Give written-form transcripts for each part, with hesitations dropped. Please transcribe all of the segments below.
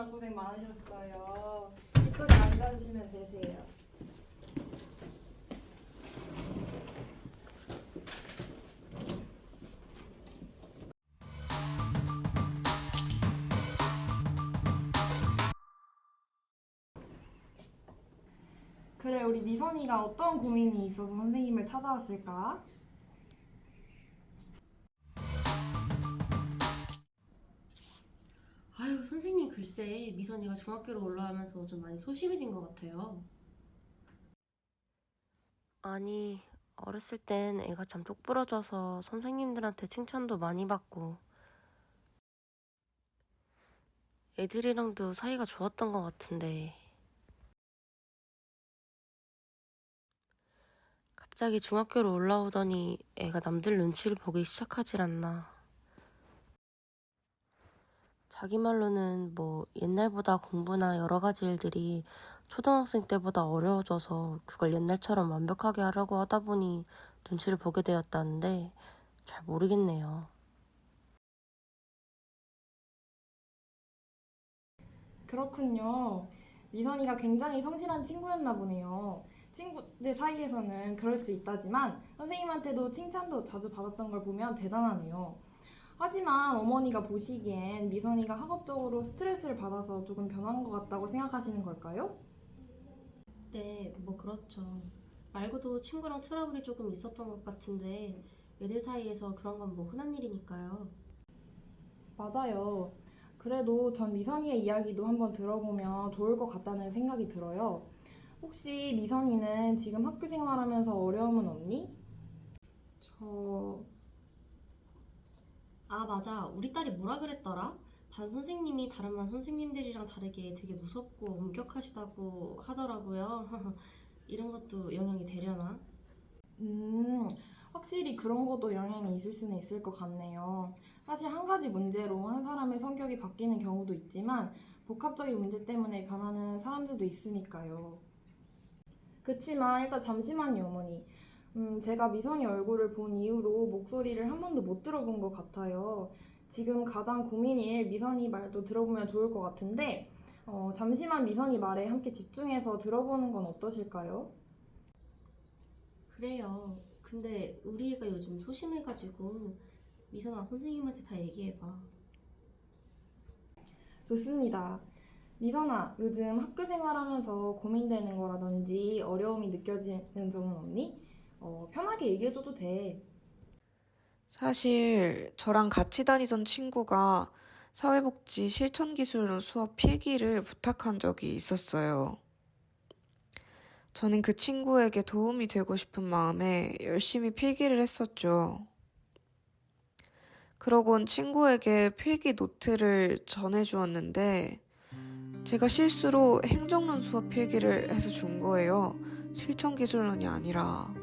오시느라 고생 많으셨어요. 이쪽에 앉아주시면 되세요. 그래, 우리 미선이가 어떤 고민이 있어서 선생님을 찾아왔을까? 아유, 선생님 글쎄, 미선이가 중학교로 올라오면서 좀 많이 소심해진 것 같아요. 아니, 어렸을 땐 애가 참 똑부러져서 선생님들한테 칭찬도 많이 받고 애들이랑도 사이가 좋았던 것 같은데 갑자기 중학교로 올라오더니 애가 남들 눈치를 보기 시작하질 않나. 자기 말로는 뭐 옛날보다 공부나 여러 가지 일들이 초등학생 때보다 어려워져서 그걸 옛날처럼 완벽하게 하려고 하다 보니 눈치를 보게 되었다는데 잘 모르겠네요. 그렇군요. 미선이가 굉장히 성실한 친구였나 보네요. 친구들 사이에서는 그럴 수 있다지만 선생님한테도 칭찬도 자주 받았던 걸 보면 대단하네요. 하지만 어머니가 보시기엔 미선이가 학업적으로 스트레스를 받아서 조금 변한 것 같다고 생각하시는 걸까요? 네, 뭐 그렇죠. 말고도 친구랑 트러블이 조금 있었던 것 같은데 애들 사이에서 그런 건 뭐 흔한 일이니까요. 맞아요. 그래도 전 미선이의 이야기도 한번 들어보면 좋을 것 같다는 생각이 들어요. 혹시 미선이는 지금 학교 생활하면서 어려움은 없니? 저, 아, 맞아. 우리 딸이 뭐라 그랬더라? 반 선생님이 다른 반 선생님들이랑 다르게 되게 무섭고 엄격하시다고 하더라고요. 이런 것도 영향이 되려나? 음, 확실히 그런 것도 영향이 있을 수는 있을 것 같네요. 사실 한 가지 문제로 한 사람의 성격이 바뀌는 경우도 있지만 복합적인 문제 때문에 변하는 사람들도 있으니까요. 그치만 일단 잠시만요, 어머니. 제가 미선이 얼굴을 본 이후로 목소리를 한 번도 못 들어본 것 같아요. 지금 가장 고민일 미선이 말도 들어보면 좋을 것 같은데, 잠시만 미선이 말에 함께 집중해서 들어보는 건 어떠실까요? 그래요. 근데 우리 애가 요즘 소심해가지고 미선아 선생님한테 다 얘기해봐. 좋습니다. 미선아, 요즘 학교 생활하면서 고민되는 거라든지 어려움이 느껴지는 점은 없니? 편하게 얘기해줘도 돼. 사실 저랑 같이 다니던 친구가 사회복지 실천기술 수업 필기를 부탁한 적이 있었어요. 저는 그 친구에게 도움이 되고 싶은 마음에 열심히 필기를 했었죠. 그러곤 친구에게 필기 노트를 전해주었는데 제가 실수로 행정론 수업 필기를 해서 준 거예요. 실천기술론이 아니라.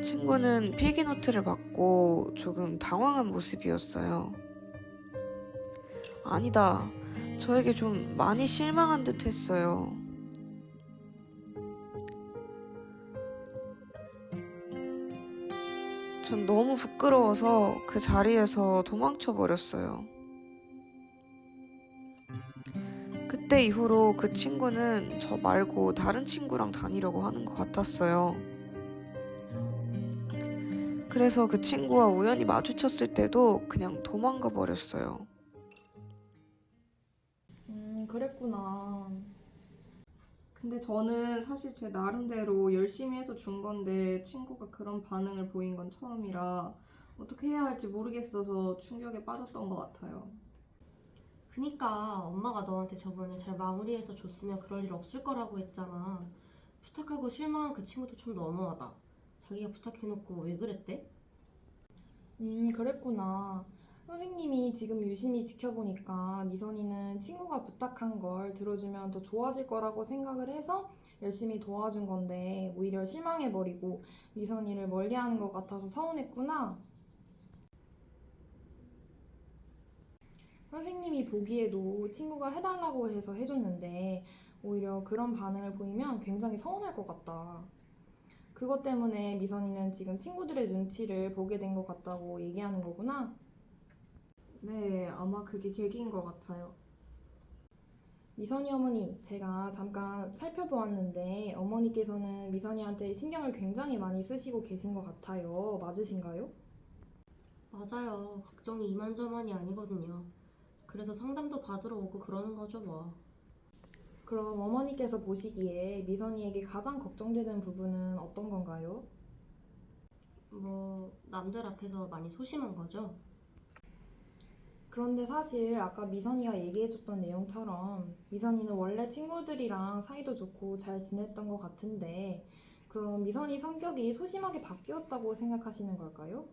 친구는 필기 노트를 받고 조금 당황한 모습이었어요. 아니다. 저에게 좀 많이 실망한 듯 했어요. 전 너무 부끄러워서 그 자리에서 도망쳐 버렸어요. 그때 이후로 그 친구는 저 말고 다른 친구랑 다니려고 하는 것 같았어요. 그래서 그 친구와 우연히 마주쳤을 때도 그냥 도망가 버렸어요. 그랬구나. 근데 저는 사실 제 나름대로 열심히 해서 준 건데 친구가 그런 반응을 보인 건 처음이라 어떻게 해야 할지 모르겠어서 충격에 빠졌던 것 같아요. 그니까 엄마가 너한테 저번에 잘 마무리해서 줬으면 그럴 일 없을 거라고 했잖아. 부탁하고 실망한 그 친구도 좀 너무하다. 자기가 부탁해놓고 왜 그랬대? 그랬구나. 선생님이 지금 유심히 지켜보니까 미선이는 친구가 부탁한 걸 들어주면 더 좋아질 거라고 생각을 해서 열심히 도와준 건데 오히려 실망해버리고 미선이를 멀리하는 것 같아서 서운했구나. 선생님이 보기에도 친구가 해달라고 해서 해줬는데 오히려 그런 반응을 보이면 굉장히 서운할 것 같다. 그것 때문에 미선이는 지금 친구들의 눈치를 보게 된 것 같다고 얘기하는 거구나. 네, 아마 그게 계기인 것 같아요. 미선이 어머니, 제가 잠깐 살펴보았는데 어머니께서는 미선이한테 신경을 굉장히 많이 쓰시고 계신 것 같아요. 맞으신가요? 맞아요. 걱정이 이만저만이 아니거든요. 그래서 상담도 받으러 오고 그러는 거죠, 뭐. 그럼 어머니께서 보시기에 미선이에게 가장 걱정되는 부분은 어떤 건가요? 뭐, 남들 앞에서 많이 소심한 거죠? 그런데 사실 아까 미선이가 얘기해줬던 내용처럼 미선이는 원래 친구들이랑 사이도 좋고 잘 지냈던 것 같은데 그럼 미선이 성격이 소심하게 바뀌었다고 생각하시는 걸까요?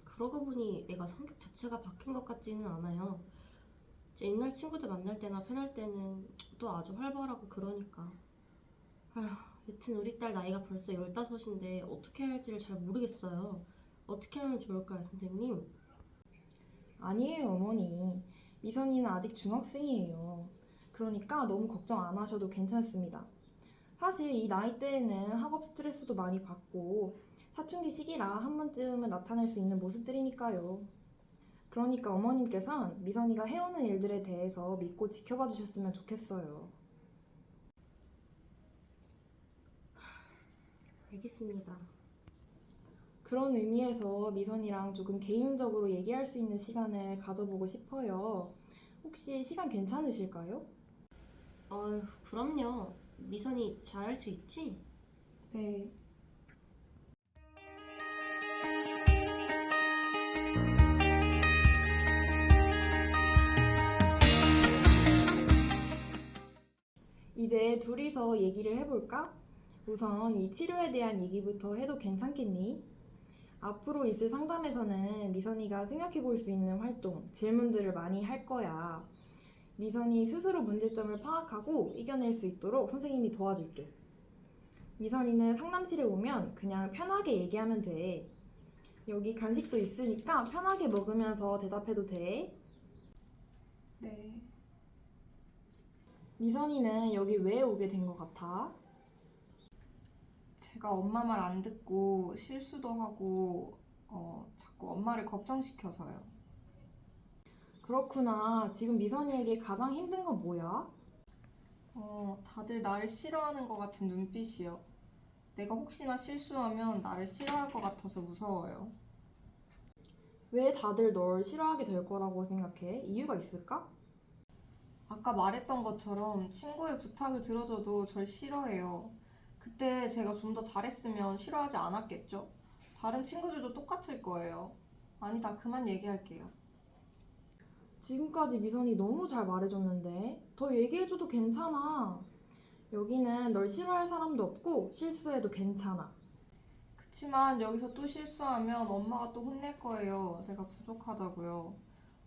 그러고 보니 애가 성격 자체가 바뀐 것 같지는 않아요. 이제 옛날 친구들 만날 때나 편할 때는 또 아주 활발하고 그러니까. 아휴, 여튼 우리 딸 나이가 벌써 15인데 어떻게 해야 할지를 잘 모르겠어요. 어떻게 하면 좋을까요, 선생님? 아니에요, 어머니. 미선이는 아직 중학생이에요. 그러니까 너무 걱정 안 하셔도 괜찮습니다. 사실 이 나이대에는 학업 스트레스도 많이 받고 사춘기 시기라 한 번쯤은 나타날 수 있는 모습들이니까요. 그러니까 어머님께선 미선이가 해오는 일들에 대해서 믿고 지켜봐 주셨으면 좋겠어요. 알겠습니다. 그런 의미에서 미선이랑 조금 개인적으로 얘기할 수 있는 시간을 가져보고 싶어요. 혹시 시간 괜찮으실까요? 어휴, 그럼요. 미선이 잘할 수 있지? 네. 이제 둘이서 얘기를 해볼까? 우선 이 치료에 대한 얘기부터 해도 괜찮겠니? 앞으로 있을 상담에서는 미선이가 생각해 볼 수 있는 활동, 질문들을 많이 할 거야. 미선이 스스로 문제점을 파악하고 이겨낼 수 있도록 선생님이 도와줄게. 미선이는 상담실에 오면 그냥 편하게 얘기하면 돼. 여기 간식도 있으니까 편하게 먹으면서 대답해도 돼. 네. 미선이는 여기 왜 오게 된 것 같아? 제가 엄마 말 안 듣고 실수도 하고 자꾸 엄마를 걱정시켜서요. 그렇구나. 지금 미선이에게 가장 힘든 건 뭐야? 다들 나를 싫어하는 것 같은 눈빛이요. 내가 혹시나 실수하면 나를 싫어할 것 같아서 무서워요. 왜 다들 널 싫어하게 될 거라고 생각해? 이유가 있을까? 아까 말했던 것처럼 친구의 부탁을 들어줘도 절 싫어해요. 그때 제가 좀 더 잘했으면 싫어하지 않았겠죠? 다른 친구들도 똑같을 거예요. 아니다, 그만 얘기할게요. 지금까지 미선이 너무 잘 말해줬는데 더 얘기해줘도 괜찮아. 여기는 널 싫어할 사람도 없고 실수해도 괜찮아. 그치만 여기서 또 실수하면 엄마가 또 혼낼 거예요. 내가 부족하다고요.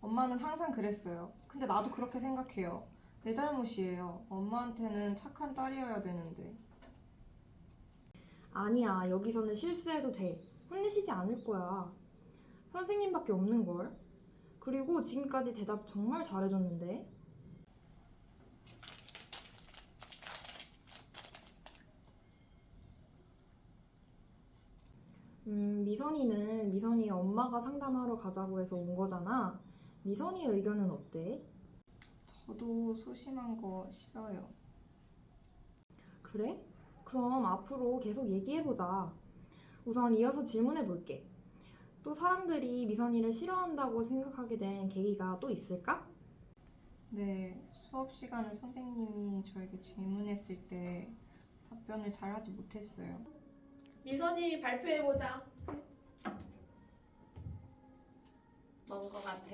엄마는 항상 그랬어요. 근데 나도 그렇게 생각해요. 내 잘못이에요. 엄마한테는 착한 딸이어야 되는데. 아니야, 여기서는 실수해도 돼. 혼내시지 않을 거야. 선생님밖에 없는걸. 그리고 지금까지 대답 정말 잘해줬는데. 미선이 엄마가 상담하러 가자고 해서 온 거잖아. 미선이의 의견은 어때? 저도 소심한 거 싫어요. 그래? 그럼 앞으로 계속 얘기해보자. 우선 이어서 질문해볼게. 또 사람들이 미선이를 싫어한다고 생각하게 된 계기가 또 있을까? 네, 수업 시간에 선생님이 저에게 질문했을 때 답변을 잘하지 못했어요. 미선이 발표해보자. 뭔 거 같아?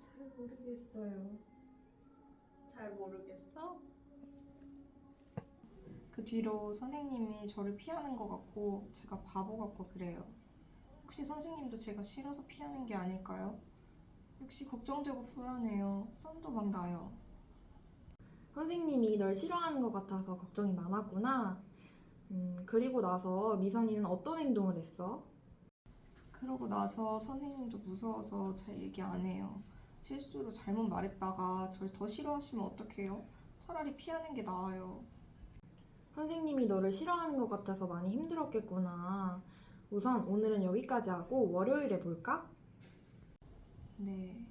잘 모르겠어요. 잘 모르겠어? 그 뒤로 선생님이 저를 피하는 것 같고 제가 바보 같고 그래요. 혹시 선생님도 제가 싫어서 피하는 게 아닐까요? 역시 걱정되고 불안해요. 땀도 막 나요. 선생님이 널 싫어하는 것 같아서 걱정이 많았구나. 그리고 나서 미선이는 어떤 행동을 했어? 그러고 나서 선생님도 무서워서 잘 얘기 안 해요. 실수로 잘못 말했다가 절 더 싫어하시면 어떡해요? 차라리 피하는 게 나아요. 선생님이 너를 싫어하는 것 같아서 많이 힘들었겠구나. 우선 오늘은 여기까지 하고 월요일에 볼까? 네.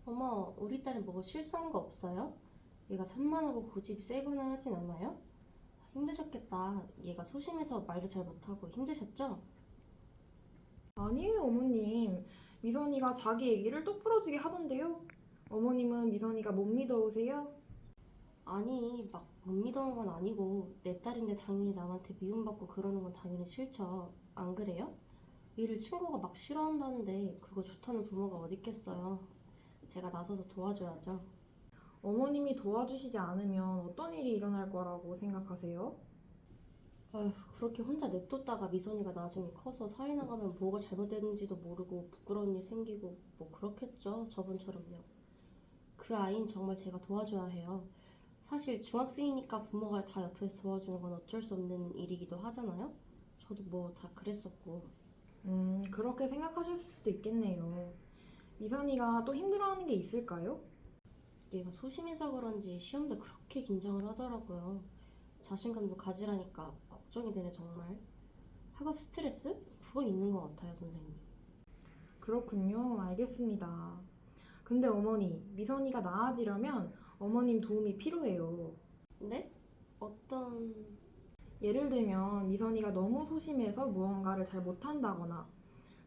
어머, 우리 딸은 뭐 실수한 거 없어요? 얘가 산만하고 고집이 세거나 하진 않아요? 힘드셨겠다. 얘가 소심해서 말도 잘 못하고 힘드셨죠? 아니에요, 어머님. 미선이가 자기 얘기를 똑 부러지게 하던데요. 어머님은 미선이가 못 믿어오세요? 아니, 막 못 믿어온 건 아니고 내 딸인데 당연히 남한테 미움받고 그러는 건 당연히 싫죠. 안 그래요? 일을 친구가 막 싫어한다는데 그거 좋다는 부모가 어딨겠어요. 제가 나서서 도와줘야죠. 어머님이 도와주시지 않으면 어떤 일이 일어날 거라고 생각하세요? 아휴, 그렇게 혼자 냅뒀다가 미선이가 나중에 커서 사회 나가면 뭐가 잘못됐는지도 모르고 부끄러운 일 생기고 뭐 그렇겠죠. 저번처럼요. 그 아이는 정말 제가 도와줘야 해요. 사실 중학생이니까 부모가 다 옆에서 도와주는 건 어쩔 수 없는 일이기도 하잖아요. 저도 뭐 다 그랬었고. 그렇게 생각하실 수도 있겠네요. 미선이가 또 힘들어하는 게 있을까요? 얘가 소심해서 그런지 시험도 그렇게 긴장을 하더라고요. 자신감도 가지라니까 걱정이 되네 정말. 학업 스트레스? 그거 있는 것 같아요 선생님. 그렇군요. 알겠습니다. 근데 어머니, 미선이가 나아지려면 어머님 도움이 필요해요. 네? 어떤... 예를 들면 미선이가 너무 소심해서 무언가를 잘 못한다거나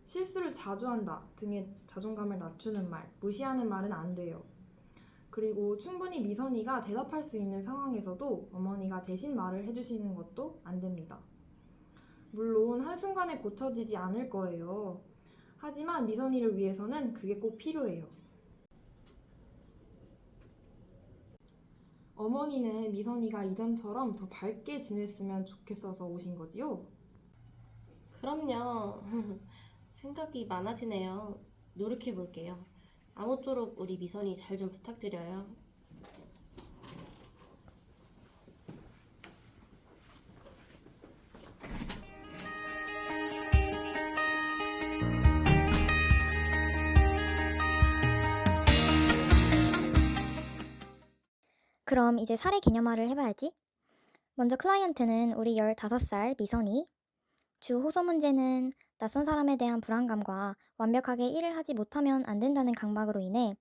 실수를 자주 한다 등의 자존감을 낮추는 말, 무시하는 말은 안 돼요. 그리고 충분히 미선이가 대답할 수 있는 상황에서도 어머니가 대신 말을 해주시는 것도 안 됩니다. 물론 한순간에 고쳐지지 않을 거예요. 하지만 미선이를 위해서는 그게 꼭 필요해요. 어머니는 미선이가 이전처럼 더 밝게 지냈으면 좋겠어서 오신 거지요? 그럼요. 생각이 많아지네요. 노력해볼게요. 아무쪼록 우리 미선이 잘 좀 부탁드려요. 그럼 이제 사례 개념화를 해봐야지. 먼저 클라이언트는 우리 15살 미선이. 주 호소 문제는 낯선 사람에 대한 불안감과 완벽하게 일을 하지 못하면 안 된다는 강박으로 인해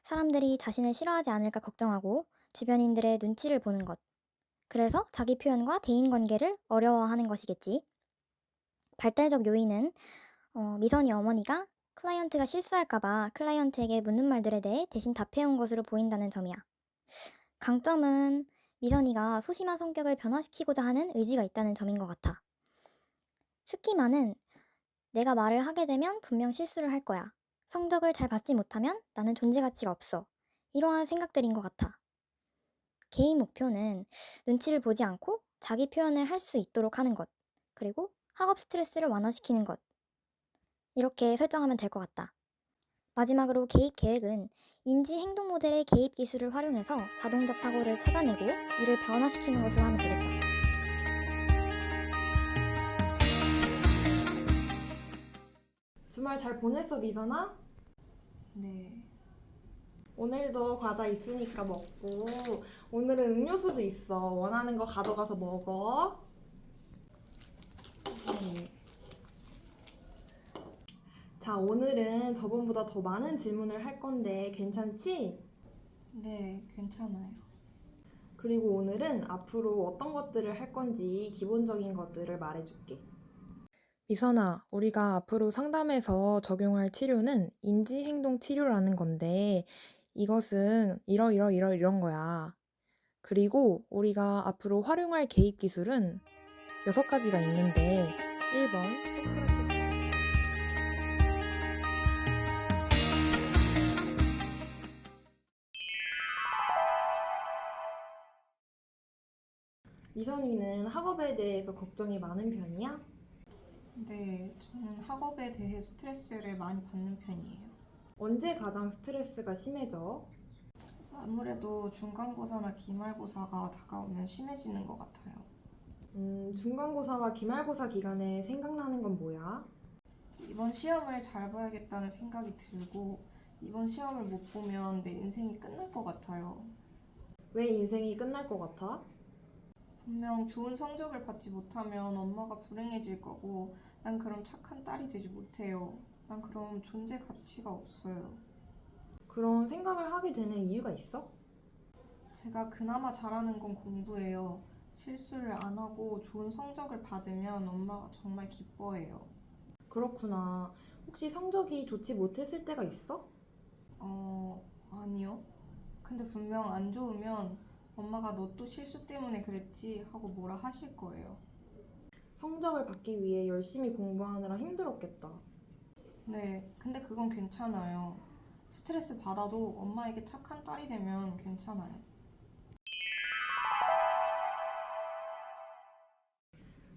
사람들이 자신을 싫어하지 않을까 걱정하고 주변인들의 눈치를 보는 것. 그래서 자기 표현과 대인관계를 어려워하는 것이겠지. 발달적 요인은 미선이 어머니가 클라이언트가 실수할까봐 클라이언트에게 묻는 말들에 대해 대신 답해온 것으로 보인다는 점이야. 강점은 미선이가 소심한 성격을 변화시키고자 하는 의지가 있다는 점인 것 같아. 스키마는 내가 말을 하게 되면 분명 실수를 할 거야. 성적을 잘 받지 못하면 나는 존재 가치가 없어. 이러한 생각들인 것 같아. 개인 목표는 눈치를 보지 않고 자기 표현을 할 수 있도록 하는 것. 그리고 학업 스트레스를 완화시키는 것. 이렇게 설정하면 될 것 같다. 마지막으로 개입 계획은 인지 행동 모델의 개입 기술을 활용해서 자동적 사고를 찾아내고 이를 변화시키는 것으로 하면 되겠다. 주말 잘 보냈어, 미선아? 네. 오늘도 과자 있으니까 먹고 오늘은 음료수도 있어. 원하는 거 가져가서 먹어. 네. 자, 오늘은 저번보다 더 많은 질문을 할 건데 괜찮지? 네, 괜찮아요. 그리고 오늘은 앞으로 어떤 것들을 할 건지 기본적인 것들을 말해줄게. 미선아, 우리가 앞으로 상담에서 적용할 치료는 인지행동 치료라는 건데 이것은 이런 거야. 그리고 우리가 앞으로 활용할 개입 기술은 6가지가 있는데 1번 소크라테스 미선이는 학업에 대해서 걱정이 많은 편이야? 네, 저는 학업에 대해 스트레스를 많이 받는 편이에요. 언제 가장 스트레스가 심해져? 아무래도 중간고사나 기말고사가 다가오면 심해지는 것 같아요. 중간고사와 기말고사 기간에 생각나는 건 뭐야? 이번 시험을 잘 봐야겠다는 생각이 들고 이번 시험을 못 보면 내 인생이 끝날 것 같아요. 왜 인생이 끝날 것 같아? 분명 좋은 성적을 받지 못하면 엄마가 불행해질 거고 난 그럼 착한 딸이 되지 못해요. 난 그럼 존재 가치가 없어요. 그런 생각을 하게 되는 이유가 있어? 제가 그나마 잘하는 건 공부예요. 실수를 안 하고 좋은 성적을 받으면 엄마가 정말 기뻐해요. 그렇구나. 혹시 성적이 좋지 못했을 때가 있어? 아니요. 근데 분명 안 좋으면 엄마가 너 또 실수 때문에 그랬지 하고 뭐라 하실 거예요. 성적을 받기 위해 열심히 공부하느라 힘들었겠다. 네, 근데 그건 괜찮아요. 스트레스 받아도 엄마에게 착한 딸이 되면 괜찮아요.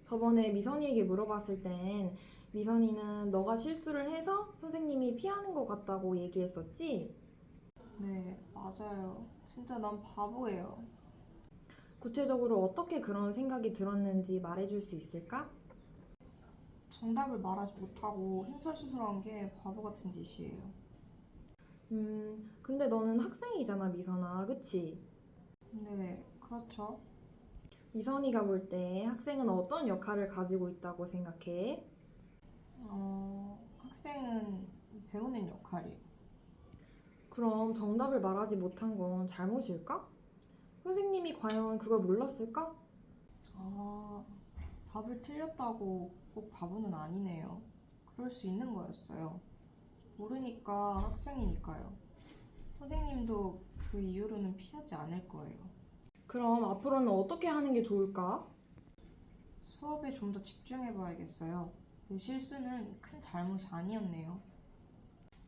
저번에 미선이에게 물어봤을 땐 미선이는 너가 실수를 해서 선생님이 피하는 것 같다고 얘기했었지? 네, 맞아요. 진짜 난 바보예요. 구체적으로 어떻게 그런 생각이 들었는지 말해줄 수 있을까? 정답을 말하지 못하고 횡설수설한 게 바보 같은 짓이에요. 근데 너는 학생이잖아, 미선아. 그치? 네, 그렇죠. 미선이가 볼 때 학생은 어떤 역할을 가지고 있다고 생각해? 학생은 배우는 역할이에요. 그럼 정답을 말하지 못한 건 잘못일까? 선생님이 과연 그걸 몰랐을까? 답을 틀렸다고 꼭 바보는 아니네요. 그럴 수 있는 거였어요. 모르니까 학생이니까요. 선생님도 그 이후로는 피하지 않을 거예요. 그럼 앞으로는 어떻게 하는 게 좋을까? 수업에 좀 더 집중해 봐야겠어요. 내 실수는 큰 잘못이 아니었네요.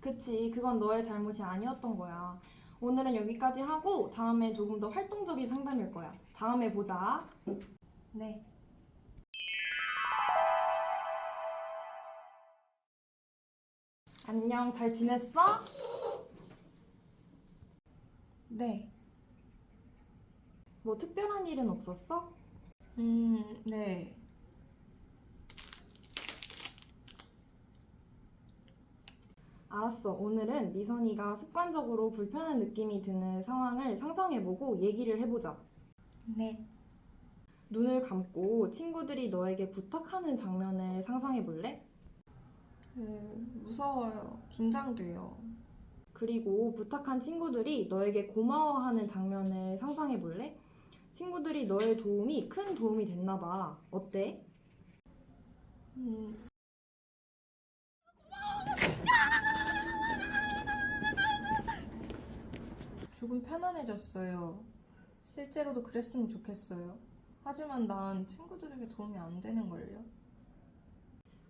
그치, 그건 너의 잘못이 아니었던 거야. 오늘은 여기까지 하고 다음에 조금 더 활동적인 상담일 거야. 다음에 보자. 네. 안녕, 잘 지냈어? 네. 뭐 특별한 일은 없었어? 네. 알았어. 오늘은 미선이가 습관적으로 불편한 느낌이 드는 상황을 상상해보고 얘기를 해보자. 네. 눈을 감고 친구들이 너에게 부탁하는 장면을 상상해볼래? 무서워요. 긴장돼요. 그리고 부탁한 친구들이 너에게 고마워하는 장면을 상상해볼래? 친구들이 너의 도움이 큰 도움이 됐나 봐. 어때? 조금 편안해졌어요. 실제로도 그랬으면 좋겠어요. 하지만 난 친구들에게 도움이 안 되는걸요.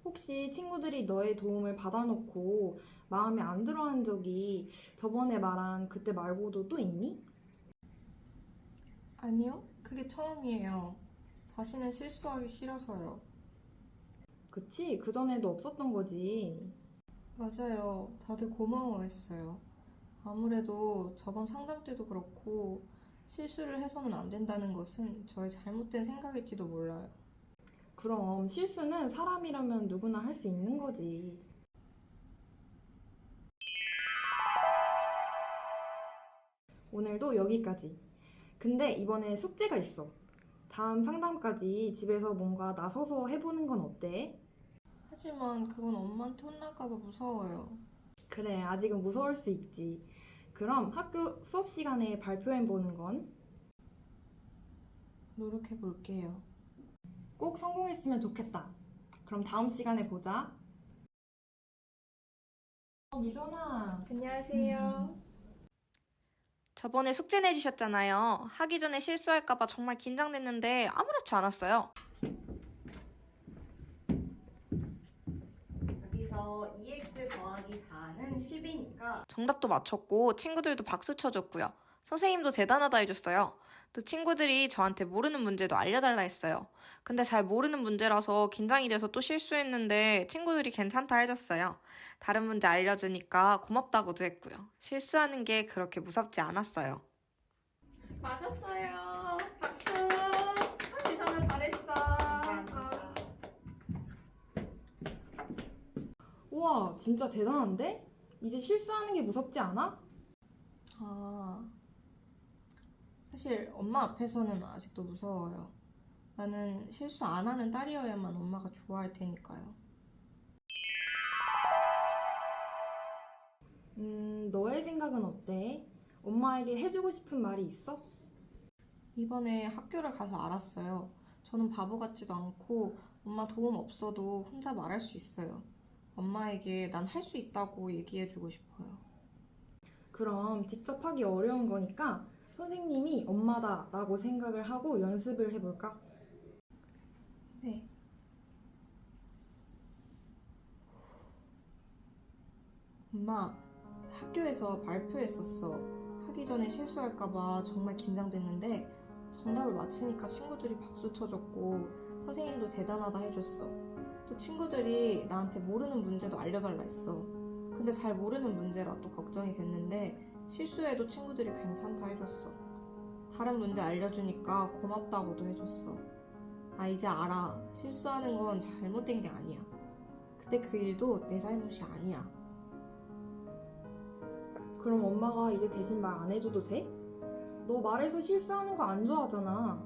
혹시 친구들이 너의 도움을 받아놓고 마음에 안 들어한 적이 저번에 말한 그때 말고도 또 있니? 아니요, 그게 처음이에요. 다시는 실수하기 싫어서요. 그치? 그전에도 없었던 거지. 맞아요. 다들 고마워했어요. 아무래도 저번 상담 때도 그렇고 실수를 해서는 안 된다는 것은 저의 잘못된 생각일지도 몰라요. 그럼 실수는 사람이라면 누구나 할 수 있는 거지. 오늘도 여기까지. 근데 이번에 숙제가 있어. 다음 상담까지 집에서 뭔가 나서서 해보는 건 어때? 하지만 그건 엄마한테 혼날까봐 무서워요. 그래, 아직은 무서울 수 있지. 그럼 학교 수업 시간에 발표해보는 건? 노력해볼게요. 꼭 성공했으면 좋겠다. 그럼 다음 시간에 보자. 미선아. 안녕하세요. 저번에 숙제 내주셨잖아요. 하기 전에 실수할까봐 정말 긴장됐는데 아무렇지 않았어요. 여기서 2x 더하기 4는 10이니까 정답도 맞췄고 친구들도 박수 쳐줬고요. 선생님도 대단하다 해줬어요. 또 친구들이 저한테 모르는 문제도 알려달라 했어요. 근데 잘 모르는 문제라서 긴장이 돼서 또 실수했는데 친구들이 괜찮다 해줬어요. 다른 문제 알려주니까 고맙다고도 했고요. 실수하는 게 그렇게 무섭지 않았어요. 맞았어요. 박수. 미선아 잘했어. 우와, 진짜 대단한데? 이제 실수하는 게 무섭지 않아? 사실 엄마 앞에서는 아직도 무서워요. 나는 실수 안 하는 딸이어야만 엄마가 좋아할 테니까요. 너의 생각은 어때? 엄마에게 해주고 싶은 말이 있어? 이번에 학교를 가서 알았어요. 저는 바보 같지도 않고 엄마 도움 없어도 혼자 말할 수 있어요. 엄마에게 난 할 수 있다고 얘기해주고 싶어요. 그럼 직접 하기 어려운 거니까 선생님이 엄마다 라고 생각을 하고 연습을 해볼까? 네. 엄마, 학교에서 발표했었어. 하기 전에 실수할까봐 정말 긴장됐는데 정답을 맞히니까 친구들이 박수 쳐줬고 선생님도 대단하다 해줬어. 또 친구들이 나한테 모르는 문제도 알려달라 했어. 근데 잘 모르는 문제라 또 걱정이 됐는데 실수해도 친구들이 괜찮다 해줬어. 다른 문제 알려주니까 고맙다고도 해줬어. 나 이제 알아. 실수하는 건 잘못된 게 아니야. 근데 그 일도 내 잘못이 아니야. 그럼 엄마가 이제 대신 말 안 해줘도 돼? 너 말해서 실수하는 거 안 좋아하잖아.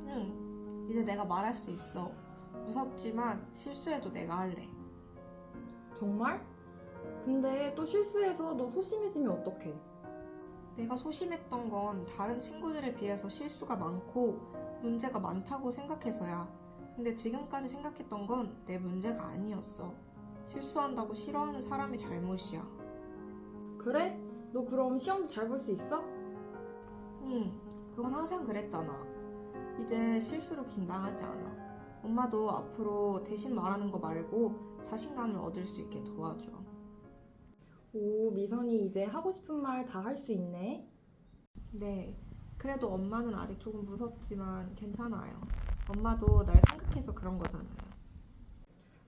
응, 이제 내가 말할 수 있어. 무섭지만 실수해도 내가 할래. 정말? 근데 또 실수해서 너 소심해지면 어떡해? 내가 소심했던 건 다른 친구들에 비해서 실수가 많고 문제가 많다고 생각해서야. 근데 지금까지 생각했던 건 내 문제가 아니었어. 실수한다고 싫어하는 사람이 잘못이야. 그래? 너 그럼 시험도 잘 볼 수 있어? 응, 그건 항상 그랬잖아. 이제 실수로 긴장하지 않아. 엄마도 앞으로 대신 말하는 거 말고 자신감을 얻을 수 있게 도와줘. 오, 미선이 이제 하고 싶은 말 다 할 수 있네. 네, 그래도 엄마는 아직 조금 무섭지만 괜찮아요. 엄마도 날 생각해서 그런 거잖아요.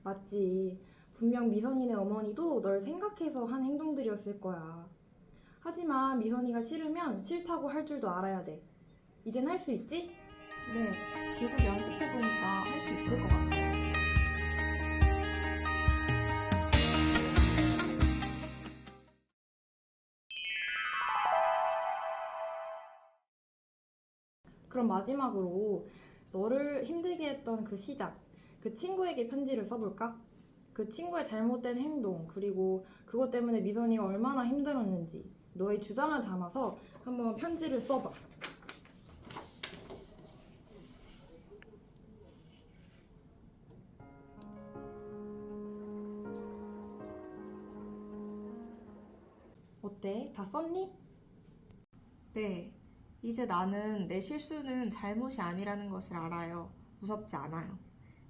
맞지. 분명 미선이네 어머니도 널 생각해서 한 행동들이었을 거야. 하지만 미선이가 싫으면 싫다고 할 줄도 알아야 돼. 이젠 할 수 있지? 네, 계속 연습해보니까 할 수 있을 것 같아요. 그럼 마지막으로 너를 힘들게 했던 그 시작, 그 친구에게 편지를 써볼까? 그 친구의 잘못된 행동, 그리고 그것 때문에 미선이가 얼마나 힘들었는지 너의 주장을 담아서 한번 편지를 써봐. 어때? 다 썼니? 네, 이제 나는 내 실수는 잘못이 아니라는 것을 알아요. 무섭지 않아요.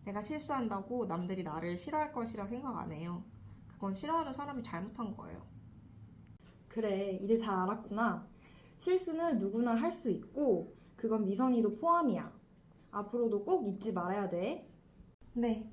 내가 실수한다고 남들이 나를 싫어할 것이라 생각 안 해요. 그건 싫어하는 사람이 잘못한 거예요. 그래, 이제 잘 알았구나. 실수는 누구나 할 수 있고, 그건 미선이도 포함이야. 앞으로도 꼭 잊지 말아야 돼. 네,